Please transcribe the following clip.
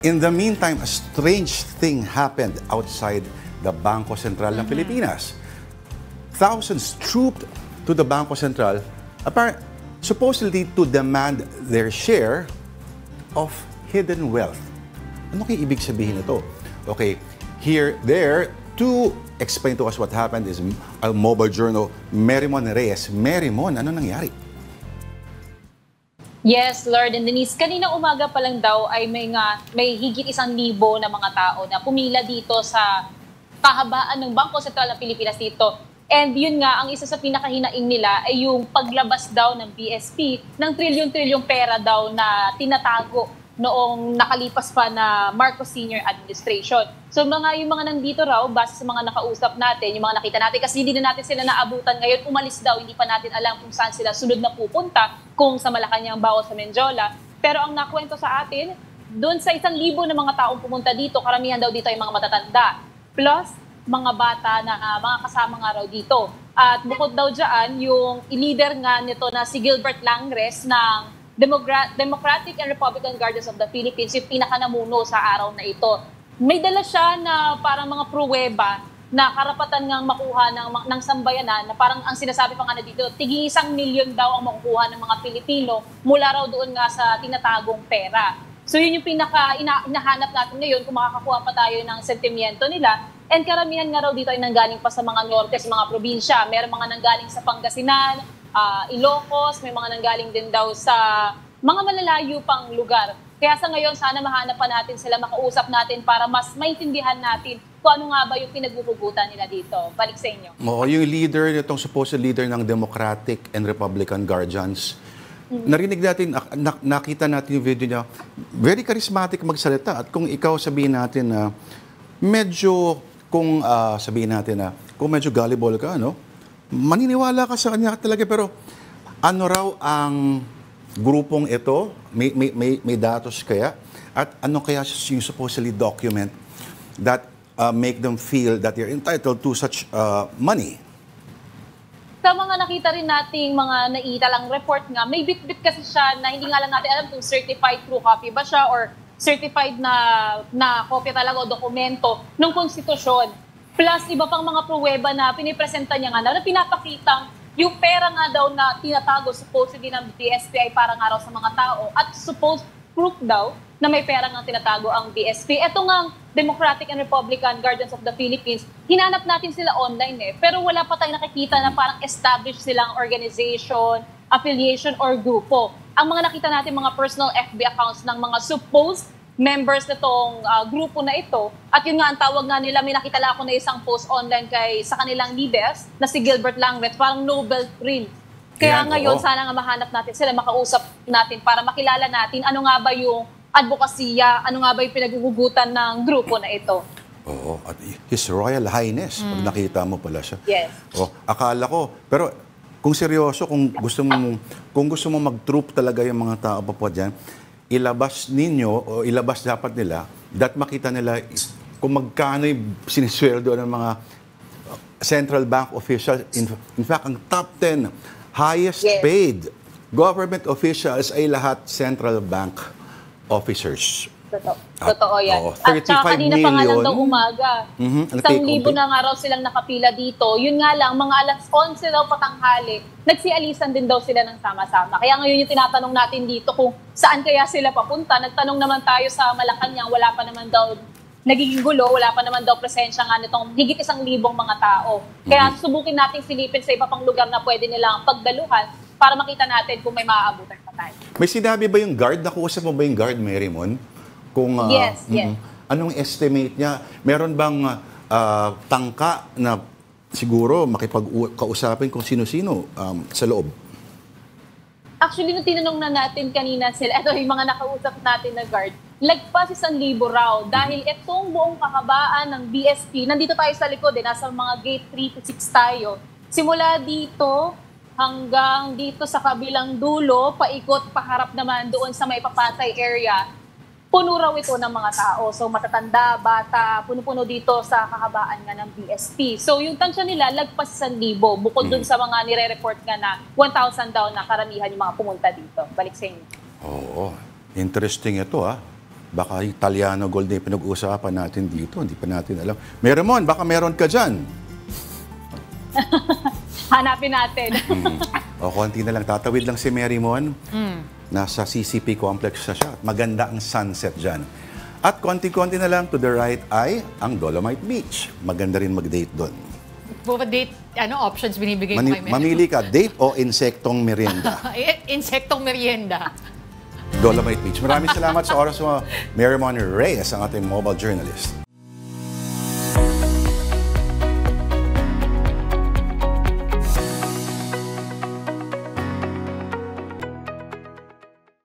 In the meantime, a strange thing happened outside the Bangko Sentral ng Pilipinas. Thousands trooped to the Bangko Sentral, supposedly to demand their share of hidden wealth. Ano kaya ibig sabihin ito? Okay, there, to explain to us what happened is a mobile journal, Merimon Reyes. Merimon, ano nangyari? Yes, Lord and Denise. Kanina umaga pa lang daw ay may higit 1,000 na mga tao na pumila dito sa kahabaan ng Bangko Sentral ng Pilipinas dito. And yun nga, ang isa sa pinakahinaing nila ay yung paglabas daw ng BSP ng trilyon-trilyong pera daw na tinatago noong nakalipas pa na Marcos Sr. Administration. So yung mga nandito raw, base sa mga nakausap natin, yung mga nakita natin, kasi hindi na natin sila naabutan ngayon, umalis daw, hindi pa natin alam kung saan sila sunod na pupunta, kung sa Malacanang ba o sa Menjola. Pero ang nakwento sa atin, doon sa 1,000 na mga taong pumunta dito, karamihan daw dito ay mga matatanda, plus mga bata na mga kasama nga raw dito. At bukod daw dyan, yung leader nga nito na si Gilbert Langres ng Democratic and Republican Guardians of the Philippines, yung pinakanamuno sa araw na ito. May dala siya na parang mga pruweba na karapatan ngang makuha ng sambayanan, na parang ang sinasabi pa nga na dito, tig 1 milyon daw ang makukuha ng mga Pilipino mula raw doon nga sa tinatagong pera. So yun yung inahanap natin ngayon kung makakakuha pa tayo ng sentimiento nila. And karamihan nga raw dito ay nanggaling pa sa mga norte, sa mga probinsya. Meron mga nanggaling sa Pangasinan, Ilocos, may mga nanggaling din daw sa mga malalayo pang lugar. Kaya sa ngayon, sana mahanap pa natin sila, makausap natin para mas maintindihan natin kung ano nga ba yung pinaghuhugutan nila dito. Balik sa inyo. Oo, yung leader, itong supposed leader ng Democratic and Republican Guardians, narinig natin, nakita natin yung video niya, very charismatic magsalita. At kung ikaw sabihin natin na medyo, sabihin natin na kung medyo gullible ka, no? Maniniwala ka sa kanya talaga, pero ano raw ang grupong ito? May datos kaya? At ano kaya yung supposedly document that make them feel that they're entitled to such money? Sa mga nakita rin nating mga naitalang report nga, may bit-bit kasi siya na hindi nga lang natin alam kung certified true copy ba siya or certified na kopya talaga o dokumento ng konstitusyon. Plus, iba pang mga pruweba na pinipresenta niya nga na pinapakitang yung pera nga daw na tinatago supposedly ng BSP ay para nga raw sa mga tao at supposed proof daw na may pera nga tinatago ang BSP. Ito nga Democratic and Republican Guardians of the Philippines, hinanap natin sila online pero wala pa tayong nakikita na parang established silang organization, affiliation, or grupo. Ang mga nakita natin mga personal FB accounts ng mga supposed members nitong grupo na ito. At yun nga, ang tawag nga nila, may nakita lang ako na isang post online sa kanilang leaders na si Gilbert Langret, parang Nobel Thrill. Kaya ngayon, sana nga mahanap natin sila, makausap natin para makilala natin ano nga ba yung advokasya, ano nga ba yung pinaghuhugutan ng grupo na ito. Oo, at His Royal Highness, pag nakita mo pala siya. Yes. Oh, akala ko, pero kung seryoso, kung gusto mo mag-troop talaga yung mga tao pa dyan, ilabas ninyo o ilabas dapat nila that makita nila kung magkano yung sinisweldo ng mga central bank officials. In fact, ang top 10 highest paid government officials ay lahat central bank officers. Totoo yan. At saka kanina pa nga lang daw umaga. 1,000 na nga raw silang nakapila dito. Yun nga lang, mga alas 11 daw patanghali, nagsialisan din daw sila ng sama-sama. Kaya ngayon yung tinatanong natin dito kung saan kaya sila papunta. Nagtanong naman tayo sa Malacanang, wala pa naman daw nagiging gulo, wala pa naman daw presensya nga nitong higit 1,000 mga tao. Kaya subukin natin silipin sa iba pang lugar na pwede nilang pagdaluhan para makita natin kung may maaabutan pa tayo. May sinabi ba yung guard? Nakuusap mo ba yung guard, Merimon? Kung, yes. Anong estimate niya? Meron bang tangka na siguro makipag-kausapin kung sino-sino sa loob? Actually, nung tinanong na natin kanina sila, ito yung mga nakausap natin na guard, lagpas 1,000 raw dahil itong buong kahabaan ng BSP, nandito tayo sa likod, nasa mga gate 3 to 6 tayo. Simula dito hanggang dito sa kabilang dulo, paikot, paharap naman doon sa may Papatay area, puno raw ito ng mga tao. So matatanda, bata, puno-puno dito sa kahabaan nga ng BSP. So yung tansya nila, lagpas 1,000. Bukod dun sa mga nire-report nga na 1,000 daw na karamihan yung mga pumunta dito. Balik sa inyo. Oo. Interesting ito Baka Italiano Gold na yung pinag-uusapan natin dito. Hindi pa natin alam. Meron, baka meron ka dyan. Hanapin natin. O, konti na lang. Tatawid lang si Mary Mon. Nasa CCP complex na siya. Maganda ang sunset dyan. At konti-konti na lang to the right ay ang Dolomite Beach. Maganda rin mag-date doon. Date, options binibigay mo kay Mary? Mamili ka, date o insektong merienda? Insektong merienda. Dolomite Beach. Maraming salamat sa oras mo, Mary Mon Reyes, ang ating mobile journalist.